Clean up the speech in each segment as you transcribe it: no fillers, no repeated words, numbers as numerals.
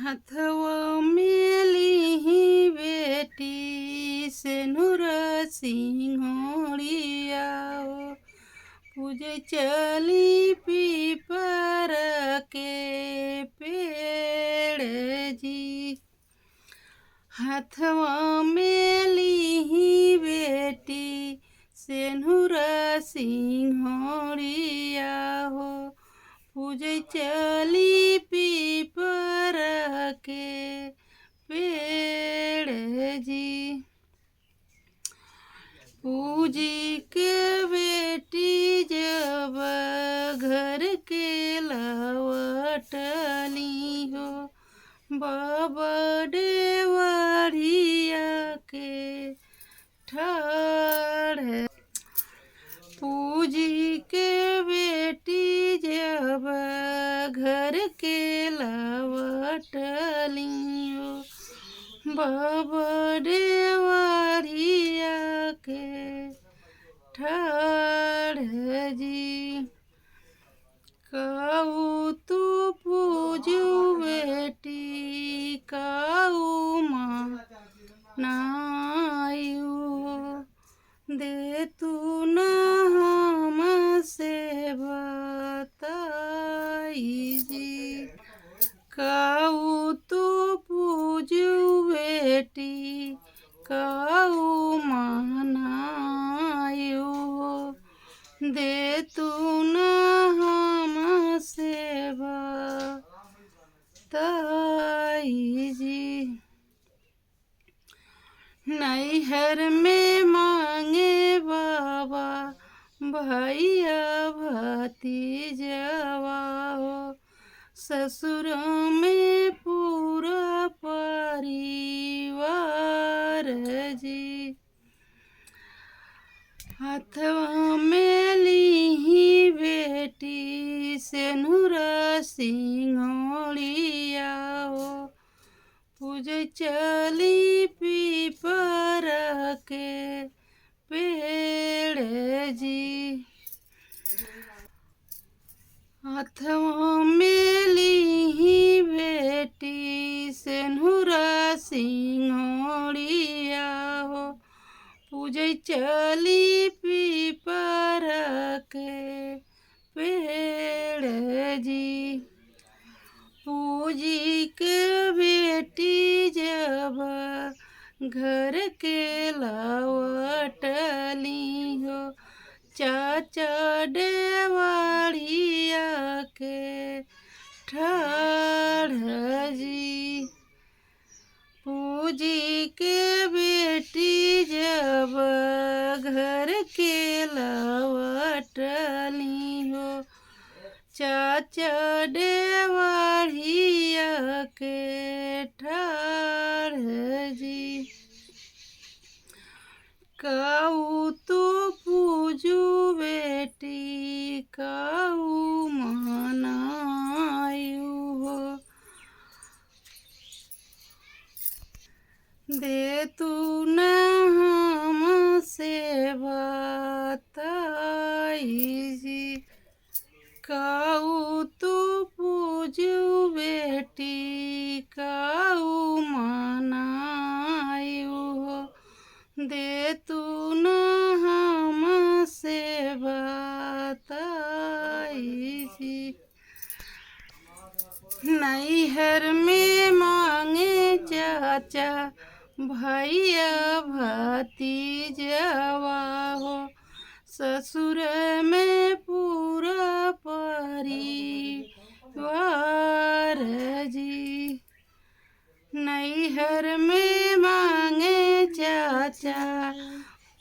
हथवा मेली बेटी सेनुर सिंहोड़िया पूजे चली पीपर के पेड़ जी। हथवा मेली बेटी सेनुर सिंहोड़िया हो पूजे चली पीपर के पेड़ जी। पूजी के बेटी जब घर के लवटली हो बाबा देवरिया के ठाड़। पूजी के बेटी जब घर के लवटली हो बाबा देवरिया के ठाड़ जी। काऊ तू पूजू बेटी काऊ माँ नायू दे तू न हम से बताई जी। काऊ तू पूजू बेटी काऊ मनायू दे तू न हम से बताई जी। नैहर में मांगे बाबा भैया भतीजवा हो ससुर में पूरा परिवार जी। हथवा मेली बेटी सेनुर सिंहोड़िया हो पूजे चली पीपर के पेड़ जी। हथवा मेली बेटी सेनुर सिंहोड़िया हो पूजे चली पीपर के पेड़ जी। पूजी के बेटी जब घर के लवटली हो चाचा देवरिया के ठाड़ जी। पूजी के बेटी जब घर के लवटली हो चाचा देवरिया के ठाड़ जी। काऊ तू पूजू बेटी काऊ मनायू हो दे तू न हम से बताई जी। काऊ तू पूजू बेटी काऊ मनायू हो दे तू न हम से बताई जी। नैहर में मांगे चाचा भैया भतीजवा हो ससुर में पूरा परिवार जी। नैहर में मांगे चाचा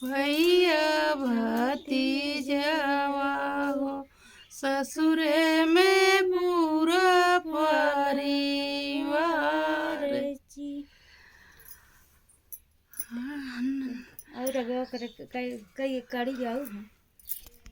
भैया भतीजवा हो ससुर में पूरा परिवार जी। और अगवा करे कई कई काड़ी जाऊ